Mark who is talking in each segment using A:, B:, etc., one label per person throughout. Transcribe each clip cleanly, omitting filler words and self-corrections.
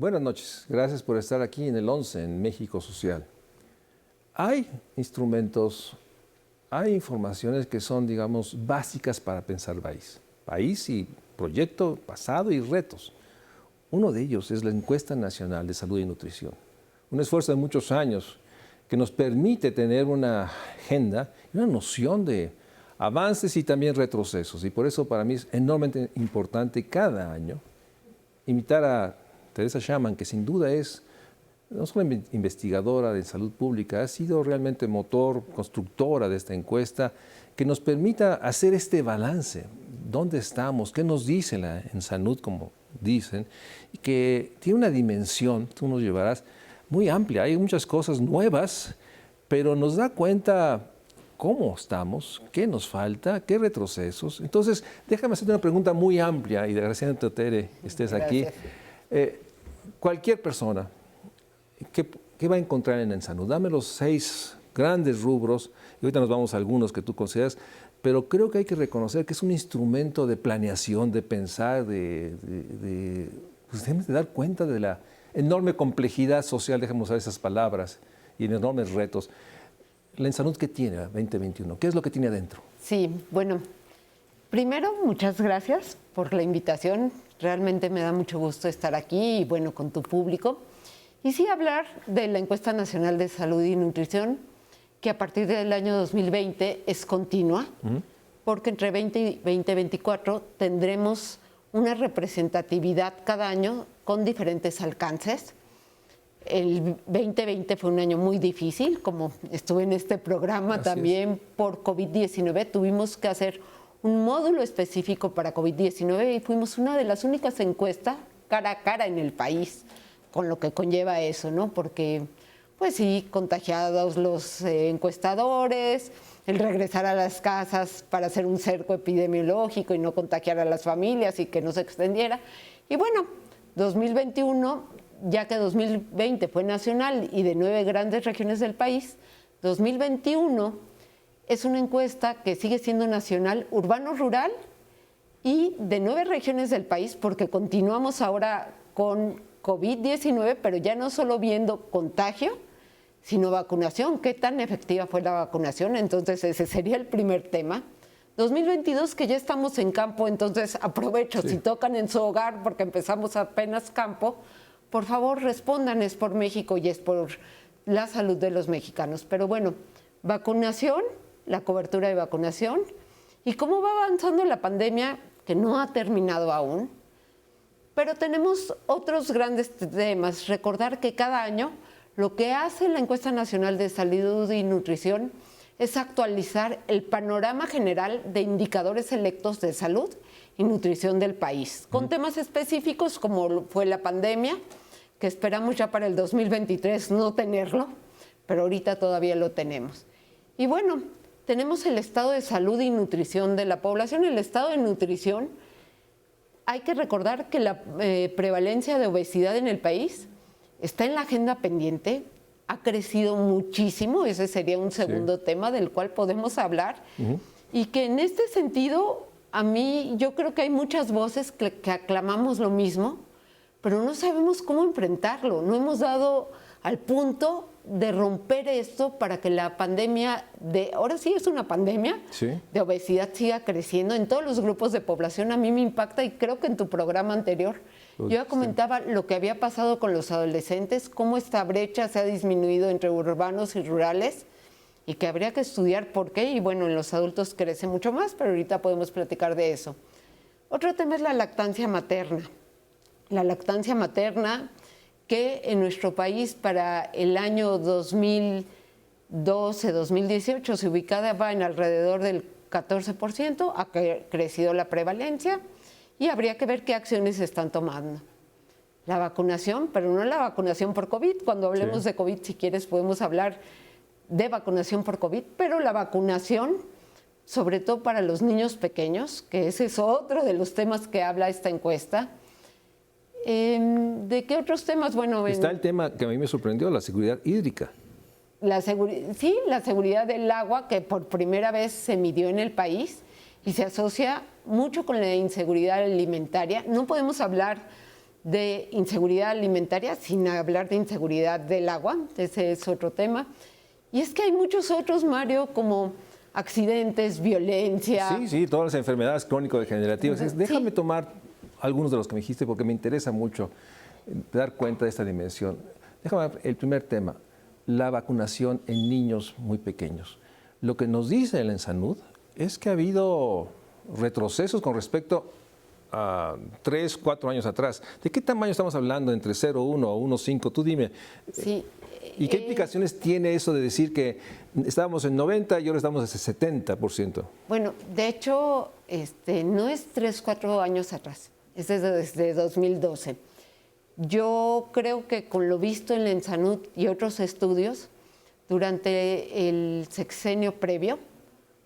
A: Buenas noches, gracias por estar aquí en el 11, en México Social. Hay instrumentos, hay informaciones que son, digamos, básicas para pensar país y proyecto, pasado y retos. Uno de ellos es la Encuesta Nacional de Salud y Nutrición, un esfuerzo de muchos años que nos permite tener una agenda, una noción de avances y también retrocesos. Y por eso para mí es enormemente importante cada año invitar a Teresa Schaman, que sin duda es no solo investigadora de salud pública, ha sido realmente motor, constructora de esta encuesta, que nos permita hacer este balance. ¿Dónde estamos? ¿Qué nos dice la ENSANUD, como dicen? Y que tiene una dimensión, tú nos llevarás, muy amplia. Hay muchas cosas nuevas, pero nos da cuenta cómo estamos, qué nos falta, qué retrocesos. Entonces, déjame hacerte una pregunta muy amplia y agradeciendo, Tere, estés aquí. Cualquier persona, ¿qué va a encontrar en ENSANUD? Dame los 6 grandes rubros, y ahorita nos vamos a algunos que tú consideras, pero creo que hay que reconocer que es un instrumento de planeación, de pensar, de dar cuenta de la enorme complejidad social, déjame usar esas palabras, y en enormes retos. La ENSANUD, ¿qué tiene 2021? ¿Qué es lo que tiene adentro?
B: Sí, bueno, primero, muchas gracias por la invitación. Realmente me da mucho gusto estar aquí y, bueno, con tu público. Y sí hablar de la Encuesta Nacional de Salud y Nutrición, que a partir del año 2020 es continua, porque entre 20 y 2024 tendremos una representatividad cada año con diferentes alcances. El 2020 fue un año muy difícil, como estuve en este programa también por COVID-19, tuvimos que hacer un módulo específico para COVID-19 y fuimos una de las únicas encuestas cara a cara en el país, con lo que conlleva eso, ¿no? Porque, pues sí, contagiados los encuestadores, el regresar a las casas para hacer un cerco epidemiológico y no contagiar a las familias y que no se extendiera. Y bueno, 2021, ya que 2020 fue nacional y de 9 grandes regiones del país, 2021 es una encuesta que sigue siendo nacional, urbano-rural y de 9 regiones del país, porque continuamos ahora con COVID-19, pero ya no solo viendo contagio, sino vacunación. ¿Qué tan efectiva fue la vacunación? Entonces ese sería el primer tema. 2022, que ya estamos en campo, entonces aprovecho, si tocan en su hogar, porque empezamos apenas campo, por favor respondan, es por México y es por la salud de los mexicanos. Pero bueno, vacunación, la cobertura de vacunación y cómo va avanzando la pandemia, que no ha terminado aún. Pero tenemos otros grandes temas. Recordar que cada año lo que hace la Encuesta Nacional de Salud y Nutrición es actualizar el panorama general de indicadores selectos de salud y nutrición del país, con temas específicos como fue la pandemia, que esperamos ya para el 2023 no tenerlo, pero ahorita todavía lo tenemos. Y bueno, tenemos el estado de salud y nutrición de la población. El estado de nutrición, hay que recordar que la prevalencia de obesidad en el país está en la agenda pendiente, ha crecido muchísimo, ese sería un segundo tema del cual podemos hablar, y que en este sentido, a mí, yo creo que hay muchas voces que aclamamos lo mismo, pero no sabemos cómo enfrentarlo, no hemos dado al punto de romper esto para que la pandemia ahora sí es una pandemia de obesidad siga creciendo en todos los grupos de población. A mí me impacta y creo que en tu programa anterior yo ya comentaba lo que había pasado con los adolescentes, cómo esta brecha se ha disminuido entre urbanos y rurales y que habría que estudiar por qué. Y bueno, en los adultos crece mucho más, pero ahorita podemos platicar de eso. Otro tema es la lactancia materna. La lactancia materna, que en nuestro país para el año 2012-2018 se ubicaba en alrededor del 14%, ha crecido la prevalencia y habría que ver qué acciones se están tomando. La vacunación, pero no la vacunación por COVID. Cuando hablemos de COVID, si quieres, podemos hablar de vacunación por COVID, pero la vacunación, sobre todo para los niños pequeños, que ese es otro de los temas que habla esta encuesta. ¿De qué otros temas? Bueno,
A: está el tema que a mí me sorprendió, la seguridad hídrica.
B: La seguridad del agua, que por primera vez se midió en el país y se asocia mucho con la inseguridad alimentaria. No podemos hablar de inseguridad alimentaria, sin hablar de inseguridad del agua, ese es otro tema. Y es que hay muchos otros, Mario, como accidentes, violencia.
A: Sí, todas las enfermedades crónico-degenerativas. Déjame tomar algunos de los que me dijiste porque me interesa mucho dar cuenta de esta dimensión. Déjame ver el primer tema, la vacunación en niños muy pequeños. Lo que nos dice el ENSANUD es que ha habido retrocesos con respecto a 3, 4 años atrás. ¿De qué tamaño estamos hablando? ¿Entre 0,1 o 1,5? Tú dime.
B: Sí.
A: ¿Y qué implicaciones tiene eso de decir que estábamos en 90 y ahora estamos en 70%?
B: Bueno, de hecho, no es 3, 4 años atrás, es desde 2012. Yo creo que con lo visto en la ENSANUD y otros estudios, durante el sexenio previo,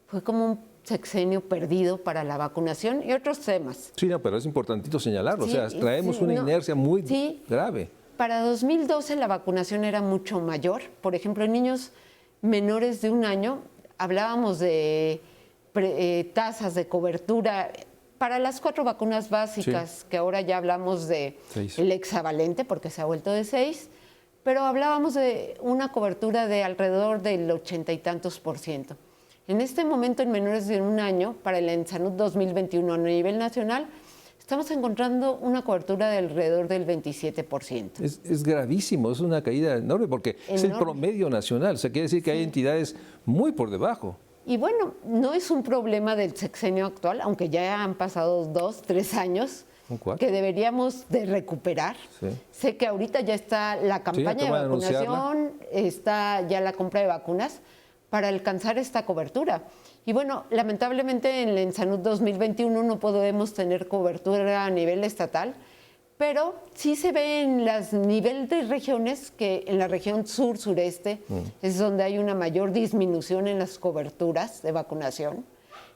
B: fue como un sexenio perdido para la vacunación y otros temas.
A: Sí, no, pero es importantito señalarlo,
B: Sí,
A: o sea, traemos una inercia muy grave.
B: Para 2012 la vacunación era mucho mayor. Por ejemplo, en niños menores de 1 año hablábamos de tasas de cobertura para las 4 vacunas básicas, que ahora ya hablamos de
A: 6.
B: el hexavalente, porque se ha vuelto de 6, pero hablábamos de una cobertura de alrededor del 80 y tantos %. En este momento, en menores de 1 año, para el ENSANUD 2021 a nivel nacional, estamos encontrando una cobertura de alrededor del 27%.
A: Es gravísimo, es una caída enorme porque es el promedio nacional, o sea, quiere decir que hay entidades muy por debajo.
B: Y bueno, no es un problema del sexenio actual, aunque ya han pasado 2, 3 años, que deberíamos de recuperar. Sí. Sé que ahorita ya está la campaña de vacunación, está ya la compra de vacunas para alcanzar esta cobertura. Y bueno, lamentablemente en el ENSANUD 2021 no podemos tener cobertura a nivel estatal, pero sí se ve en los niveles de regiones que en la región sur-sureste es donde hay una mayor disminución en las coberturas de vacunación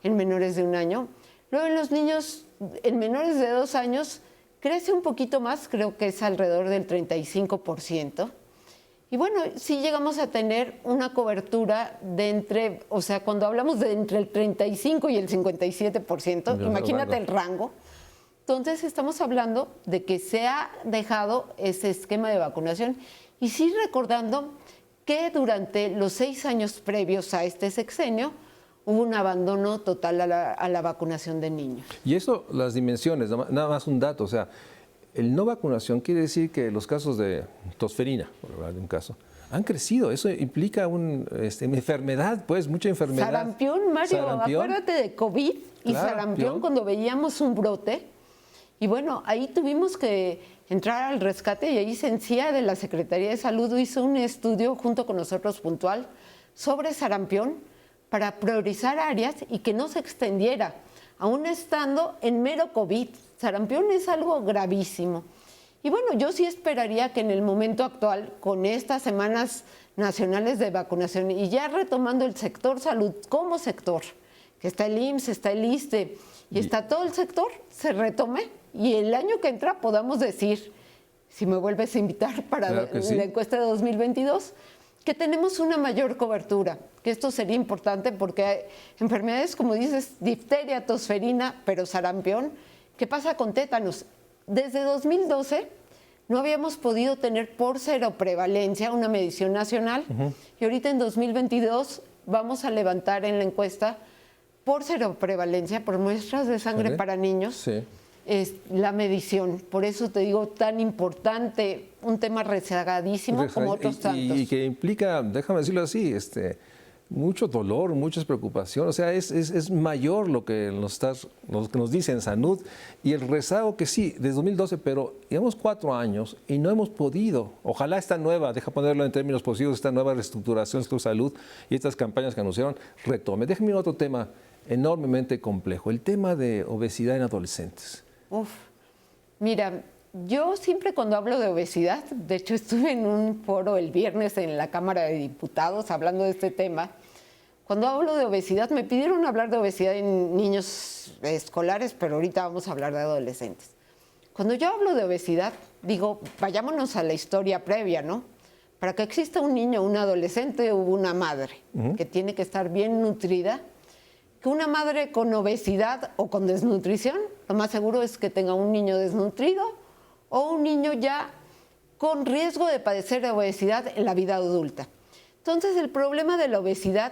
B: en menores de 1 año. Luego en los niños, en menores de 2 años, crece un poquito más, creo que es alrededor del 35%. Y bueno, sí llegamos a tener una cobertura de entre, o sea, cuando hablamos de entre el 35 y el 57%, imagínate el rango. Entonces estamos hablando de que se ha dejado ese esquema de vacunación y sí recordando que durante los 6 años previos a este sexenio hubo un abandono total a la vacunación de niños.
A: Y eso, las dimensiones, nada más un dato, o sea, el no vacunación quiere decir que los casos de tosferina, por hablar de un caso, han crecido. Eso implica una enfermedad, pues, mucha enfermedad.
B: Sarampión, Mario, acuérdate de COVID y sarampión cuando veíamos un brote. Y bueno, ahí tuvimos que entrar al rescate y ahí Sencía de la Secretaría de Salud hizo un estudio junto con nosotros puntual sobre sarampión para priorizar áreas y que no se extendiera, aún estando en mero COVID. Sarampión es algo gravísimo. Y bueno, yo sí esperaría que en el momento actual, con estas semanas nacionales de vacunación y ya retomando el sector salud como sector, que está el IMSS, está el ISSSTE y está todo el sector, se retome y el año que entra podamos decir, si me vuelves a invitar para la encuesta de 2022, que tenemos una mayor cobertura, que esto sería importante porque hay enfermedades como dices, difteria, tosferina, pero sarampión. ¿Qué pasa con tétanos? Desde 2012 no habíamos podido tener por seroprevalencia una medición nacional y ahorita en 2022 vamos a levantar en la encuesta por seroprevalencia, por muestras de sangre para niños, es la medición. Por eso te digo, tan importante, un tema rezagadísimo como otros tantos.
A: Y que implica, déjame decirlo así, mucho dolor, muchas preocupaciones. O sea, es mayor lo que nos dice ENSANUD y el rezago que sí, desde 2012, pero llevamos 4 años y no hemos podido. Ojalá esta nueva, deja ponerlo en términos positivos, esta nueva reestructuración de salud y estas campañas que anunciaron retome. Déjame ir a otro tema enormemente complejo, el tema de obesidad en adolescentes.
B: Mira, yo siempre cuando hablo de obesidad, de hecho estuve en un foro el viernes en la Cámara de Diputados hablando de este tema. Cuando hablo de obesidad, me pidieron hablar de obesidad en niños escolares, pero ahorita vamos a hablar de adolescentes. Cuando yo hablo de obesidad, digo, vayámonos a la historia previa, ¿no? Para que exista un niño, un adolescente, hubo una madre que tiene que estar bien nutrida. Que una madre con obesidad o con desnutrición, lo más seguro es que tenga un niño desnutrido o un niño ya con riesgo de padecer de obesidad en la vida adulta. Entonces, el problema de la obesidad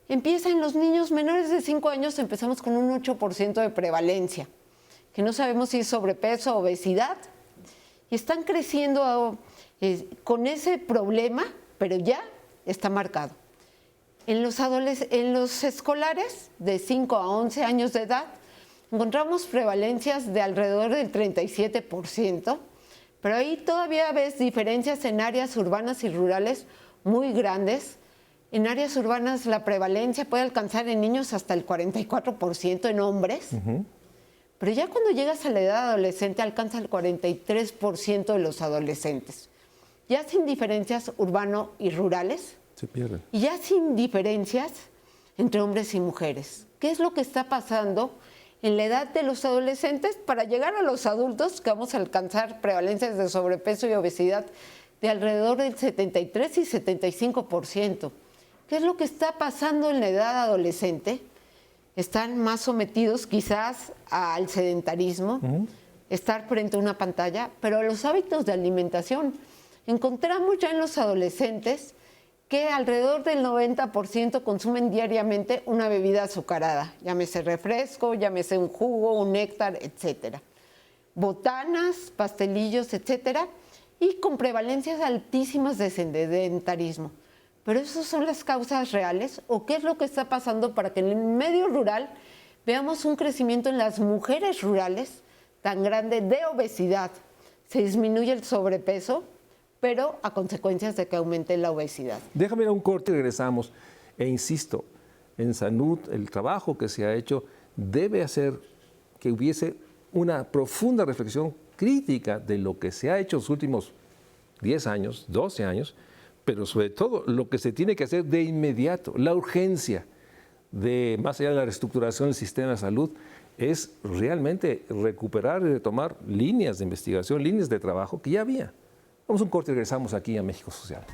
B: empieza en los niños menores de 5 años, empezamos con un 8% de prevalencia, que no sabemos si es sobrepeso o obesidad, y están creciendo con ese problema, pero ya está marcado. En los escolares de 5 a 11 años de edad, encontramos prevalencias de alrededor del 37%, pero ahí todavía ves diferencias en áreas urbanas y rurales muy grandes. En áreas urbanas la prevalencia puede alcanzar en niños hasta el 44% en hombres, pero ya cuando llegas a la edad adolescente alcanza el 43% de los adolescentes. Ya sin diferencias urbano y rurales,
A: se pierden.
B: Y ya sin diferencias entre hombres y mujeres. ¿Qué es lo que está pasando en la edad de los adolescentes para llegar a los adultos, que vamos a alcanzar prevalencias de sobrepeso y obesidad de alrededor del 73 y 75%? ¿Qué es lo que está pasando en la edad adolescente? Están más sometidos quizás al sedentarismo, estar frente a una pantalla, pero los hábitos de alimentación. Encontramos ya en los adolescentes que alrededor del 90% consumen diariamente una bebida azucarada, llámese refresco, llámese un jugo, un néctar, etcétera. Botanas, pastelillos, etcétera, y con prevalencias altísimas de sedentarismo. Pero ¿esas son las causas reales? ¿O qué es lo que está pasando para que en el medio rural veamos un crecimiento en las mujeres rurales tan grande de obesidad? Se disminuye el sobrepeso, pero a consecuencias de que aumente la obesidad.
A: Déjame ir a un corte y regresamos. E insisto, en salud el trabajo que se ha hecho debe hacer que hubiese una profunda reflexión crítica de lo que se ha hecho en los últimos 10 años, 12 años, pero sobre todo lo que se tiene que hacer de inmediato, la urgencia de, más allá de la reestructuración del sistema de salud, es realmente recuperar y retomar líneas de investigación, líneas de trabajo que ya había. Vamos a un corte y regresamos aquí a México Social.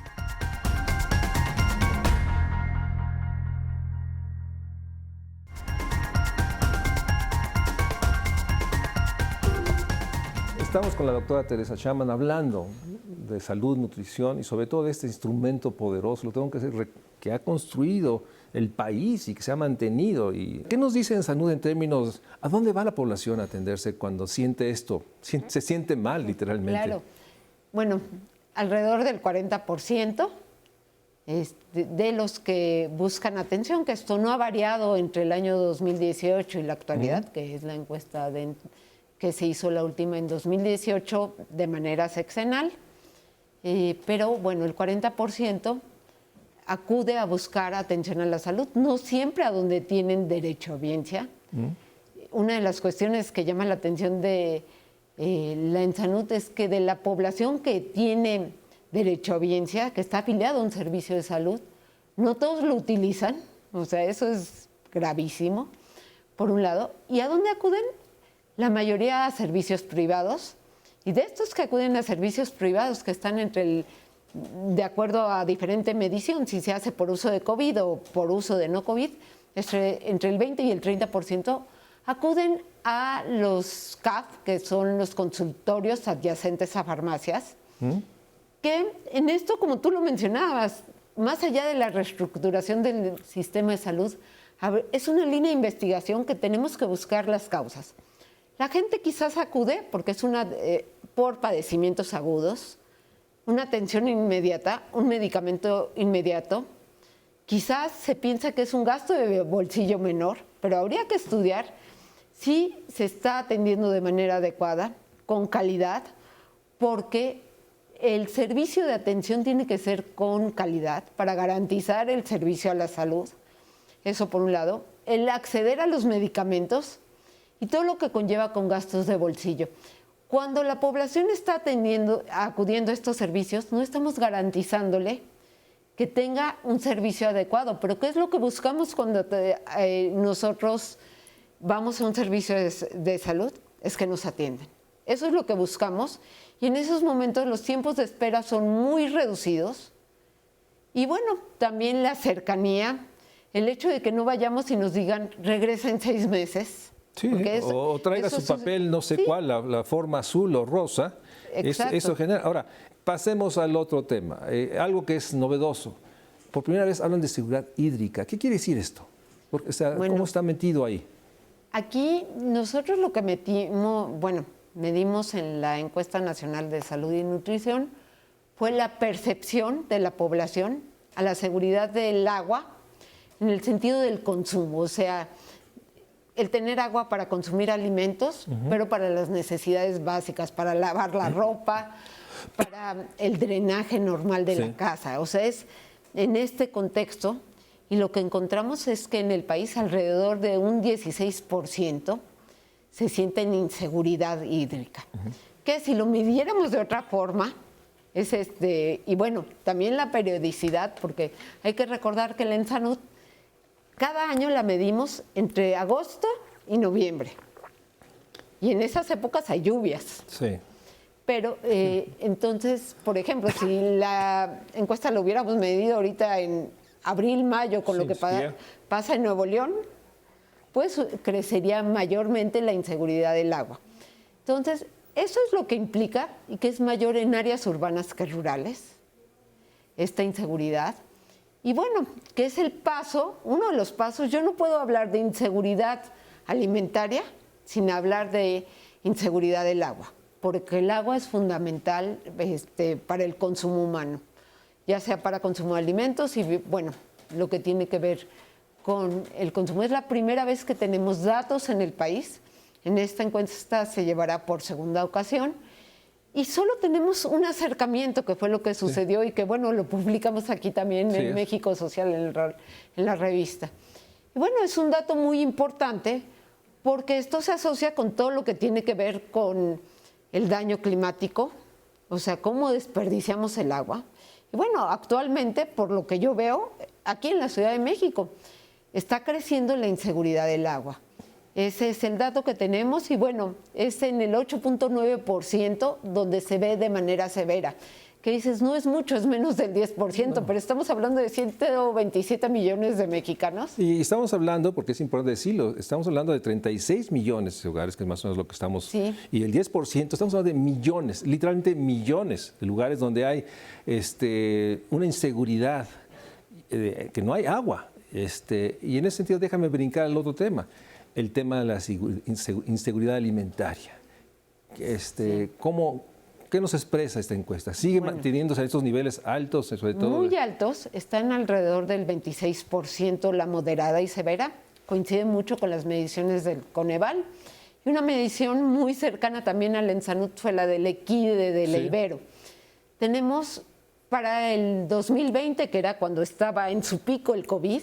A: Estamos con la doctora Teresa Shaman hablando de salud, nutrición y sobre todo de este instrumento poderoso, lo tengo que decir, que ha construido el país y que se ha mantenido. ¿Y qué nos dice en salud en términos, a dónde va la población a atenderse cuando siente esto? Se siente mal, literalmente.
B: Claro. Bueno, alrededor del 40% de los que buscan atención, que esto no ha variado entre el año 2018 y la actualidad, que es la encuesta que se hizo la última en 2018 de manera sexenal, pero bueno, el 40% acude a buscar atención a la salud, no siempre a donde tienen derecho a audiencia. Una de las cuestiones que llama la atención de la ENSANUD es que de la población que tiene derecho a audiencia, que está afiliado a un servicio de salud, no todos lo utilizan, o sea, eso es gravísimo, por un lado. ¿Y a dónde acuden? La mayoría a servicios privados, y de estos que acuden a servicios privados que están de acuerdo a diferente medición, si se hace por uso de COVID o por uso de no COVID, entre el 20 y el 30% acuden a los CAF, que son los consultorios adyacentes a farmacias, que en esto, como tú lo mencionabas, más allá de la reestructuración del sistema de salud, es una línea de investigación que tenemos que buscar las causas. La gente quizás acude porque es por padecimientos agudos, una atención inmediata, un medicamento inmediato. Quizás se piensa que es un gasto de bolsillo menor, pero habría que estudiar si se está atendiendo de manera adecuada, con calidad, porque el servicio de atención tiene que ser con calidad para garantizar el servicio a la salud. Eso por un lado. El acceder a los medicamentos y todo lo que conlleva con gastos de bolsillo. Cuando la población está acudiendo a estos servicios, no estamos garantizándole que tenga un servicio adecuado. Pero ¿qué es lo que buscamos cuando nosotros vamos a un servicio de salud? Es que nos atiendan. Eso es lo que buscamos. Y en esos momentos los tiempos de espera son muy reducidos. Y bueno, también la cercanía, el hecho de que no vayamos y nos digan, regresa en 6 meses.
A: Sí, o traiga su papel, no sé cuál, la forma azul o rosa. Eso genera. Ahora, pasemos al otro tema, algo que es novedoso. Por primera vez hablan de seguridad hídrica. ¿Qué quiere decir esto? Porque, ¿cómo está metido ahí?
B: Aquí nosotros lo que medimos en la Encuesta Nacional de Salud y Nutrición fue la percepción de la población a la seguridad del agua en el sentido del consumo, o sea, el tener agua para consumir alimentos, pero para las necesidades básicas, para lavar la ropa, para el drenaje normal de la casa. O sea, es en este contexto, y lo que encontramos es que en el país alrededor de un 16% se siente en inseguridad hídrica. Que si lo midiéramos de otra forma, es y bueno, también la periodicidad, porque hay que recordar que la ENSANUD cada año la medimos entre agosto y noviembre. Y en esas épocas hay lluvias.
A: Sí.
B: Pero entonces, por ejemplo, si la encuesta la hubiéramos medido ahorita en abril, mayo, con lo que pasa en Nuevo León, pues crecería mayormente la inseguridad del agua. Entonces, eso es lo que implica, y que es mayor en áreas urbanas que rurales, esta inseguridad. Y bueno, ¿qué es el paso? Uno de los pasos, yo no puedo hablar de inseguridad alimentaria sin hablar de inseguridad del agua, porque el agua es fundamental para el consumo humano, ya sea para consumo de alimentos y, bueno, lo que tiene que ver con el consumo. Es la primera vez que tenemos datos en el país. En esta encuesta se llevará por segunda ocasión. Y solo tenemos un acercamiento, que fue lo que sucedió y que, bueno, lo publicamos aquí también en México Social, en la revista. Y bueno, es un dato muy importante porque esto se asocia con todo lo que tiene que ver con el daño climático, o sea, cómo desperdiciamos el agua. Y bueno, actualmente, por lo que yo veo, aquí en la Ciudad de México, está creciendo la inseguridad del agua. Ese es el dato que tenemos y bueno, es en el 8.9% donde se ve de manera severa. Que dices, no es mucho, es menos del 10%, pero estamos hablando de 127 millones de mexicanos.
A: Y estamos hablando, porque es importante decirlo, estamos hablando de 36 millones de hogares, que es más o menos lo que estamos... Y el 10%, estamos hablando de millones, literalmente millones de lugares donde hay una inseguridad, que no hay agua. Y en ese sentido, déjame brincar al otro tema. El tema de la inseguridad alimentaria. ¿Qué nos expresa esta encuesta? ¿Sigue manteniéndose a estos niveles altos, sobre todo?
B: Muy altos, están alrededor del 26% la moderada y severa, coincide mucho con las mediciones del Coneval, y una medición muy cercana también al ENSANUD fue la del EQUIDE de la Ibero. Tenemos para el 2020, que era cuando estaba en su pico el COVID,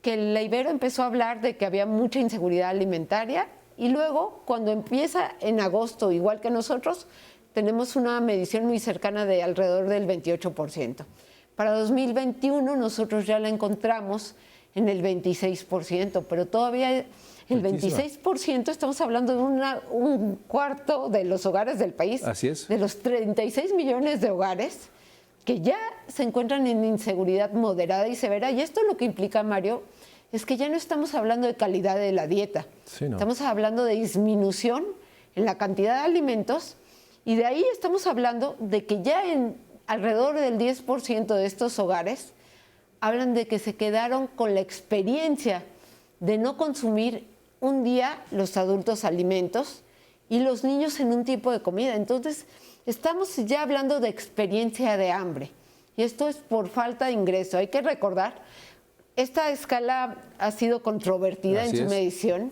B: que la Ibero empezó a hablar de que había mucha inseguridad alimentaria y luego cuando empieza en agosto, igual que nosotros, tenemos una medición muy cercana de alrededor del 28%. Para 2021 nosotros ya la encontramos en el 26%, pero todavía el 26% estamos hablando de un cuarto de los hogares del país,
A: así es,
B: de los 36 millones de hogares que ya se encuentran en inseguridad moderada y severa. Y esto lo que implica, Mario, es que ya no estamos hablando de calidad de la dieta. Estamos hablando de disminución en la cantidad de alimentos y de ahí estamos hablando de que ya en alrededor del 10% de estos hogares hablan de que se quedaron con la experiencia de no consumir un día los adultos alimentos y los niños en un tipo de comida. Entonces, estamos ya hablando de experiencia de hambre y esto es por falta de ingreso. Hay que recordar, esta escala ha sido controvertida en su medición.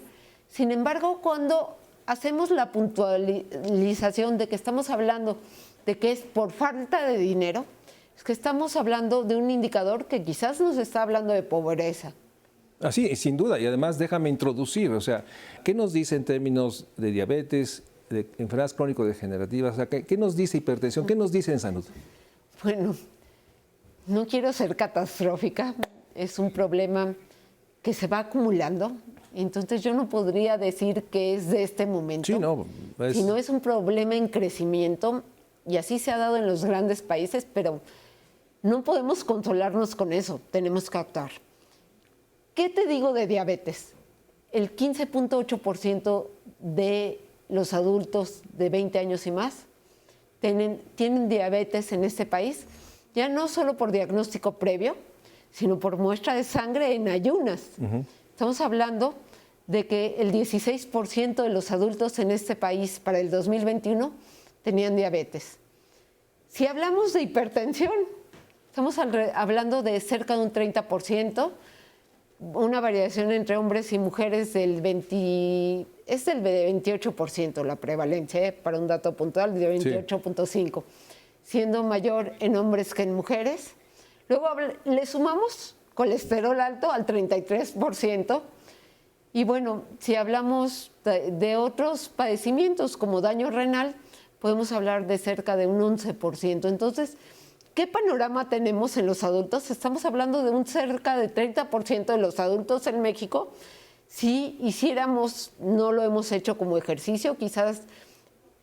B: Sin embargo, cuando hacemos la puntualización de que estamos hablando de que es por falta de dinero, es que estamos hablando de un indicador que quizás nos está hablando de pobreza.
A: Así, sin duda. Y además déjame introducir, o sea, ¿qué nos dice en términos de diabetes, de enfermedades crónico-degenerativas? O sea, ¿qué nos dice hipertensión? ¿Qué nos dice en salud?
B: Bueno, no quiero ser catastrófica. Es un problema que se va acumulando. Entonces yo no podría decir que es de este momento.
A: Sí, no.
B: Sino es un problema en crecimiento y así se ha dado en los grandes países, pero no podemos consolarnos con eso. Tenemos que actuar. ¿Qué te digo de diabetes? el 15.8% de los adultos de 20 años y más tienen diabetes en este país, ya no solo por diagnóstico previo, sino por muestra de sangre en ayunas. Estamos hablando de que el 16% de los adultos en este país para el 2021 tenían diabetes. Si hablamos de hipertensión, estamos hablando de cerca de un 30%, una variación entre hombres y mujeres del 28% la prevalencia, para un dato puntual de 28.5, siendo mayor en hombres que en mujeres. Luego le sumamos colesterol alto al 33%. Y bueno, si hablamos de otros padecimientos como daño renal, podemos hablar de cerca de un 11%. Entonces, ¿qué panorama tenemos en los adultos? Estamos hablando de un cerca de 30% de los adultos en México. Si hiciéramos, no lo hemos hecho como ejercicio, quizás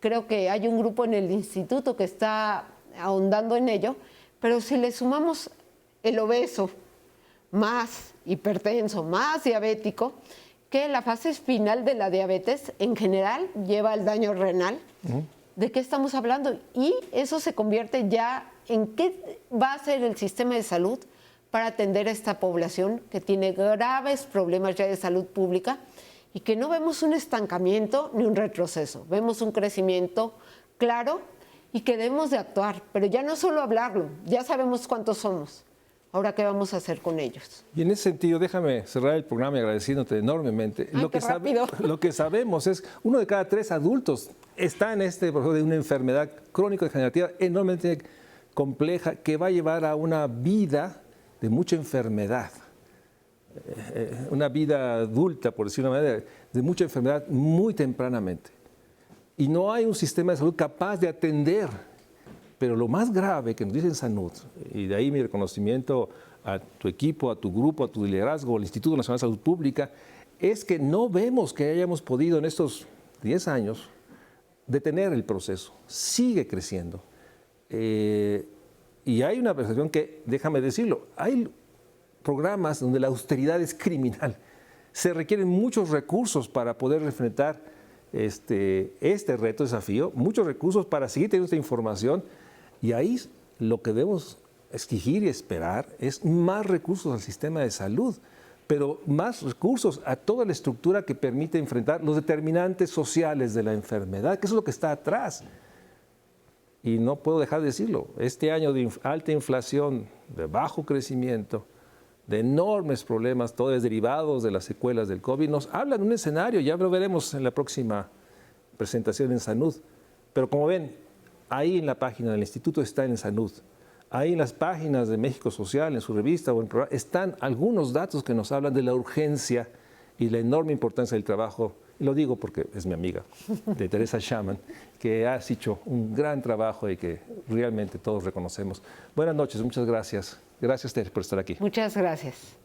B: creo que hay un grupo en el instituto que está ahondando en ello, pero si le sumamos el obeso, más hipertenso, más diabético, que la fase final de la diabetes en general lleva al daño renal, ¿de qué estamos hablando? Y eso se convierte ya en qué va a hacer el sistema de salud para atender a esta población que tiene graves problemas ya de salud pública y que no vemos un estancamiento ni un retroceso, vemos un crecimiento claro y que debemos de actuar, pero ya no solo hablarlo, ya sabemos cuántos somos. Ahora, ¿qué vamos a hacer con ellos?
A: Y en ese sentido, déjame cerrar el programa agradeciéndote enormemente.
B: Ay,
A: lo que sabemos es 1 de cada 3 adultos está en este proceso de una enfermedad crónico-degenerativa enormemente compleja que va a llevar a una vida de mucha enfermedad. Una vida adulta, por decirlo de una manera, de mucha enfermedad muy tempranamente. Y no hay un sistema de salud capaz de atender. Pero lo más grave que nos dicen Sanud, y de ahí mi reconocimiento a tu equipo, a tu grupo, a tu liderazgo, al Instituto Nacional de Salud Pública, es que no vemos que hayamos podido en estos 10 años detener el proceso. Sigue creciendo. Y hay una percepción que, déjame decirlo, hay programas donde la austeridad es criminal. Se requieren muchos recursos para poder enfrentar este reto, desafío, muchos recursos para seguir teniendo esta información. Y ahí lo que debemos exigir y esperar es más recursos al sistema de salud, pero más recursos a toda la estructura que permite enfrentar los determinantes sociales de la enfermedad, que eso es lo que está atrás. Y no puedo dejar de decirlo, este año de alta inflación, de bajo crecimiento, de enormes problemas, todos derivados de las secuelas del COVID, nos hablan de un escenario, ya lo veremos en la próxima presentación en Sanud, pero como ven, ahí en la página del Instituto está en Sanud, ahí en las páginas de México Social, en su revista o en el programa, están algunos datos que nos hablan de la urgencia y la enorme importancia del trabajo. Y lo digo porque es mi amiga, de Teresa Shaman, que ha hecho un gran trabajo y que realmente todos reconocemos. Buenas noches, muchas gracias. Gracias, Teresa, por estar aquí.
B: Muchas gracias.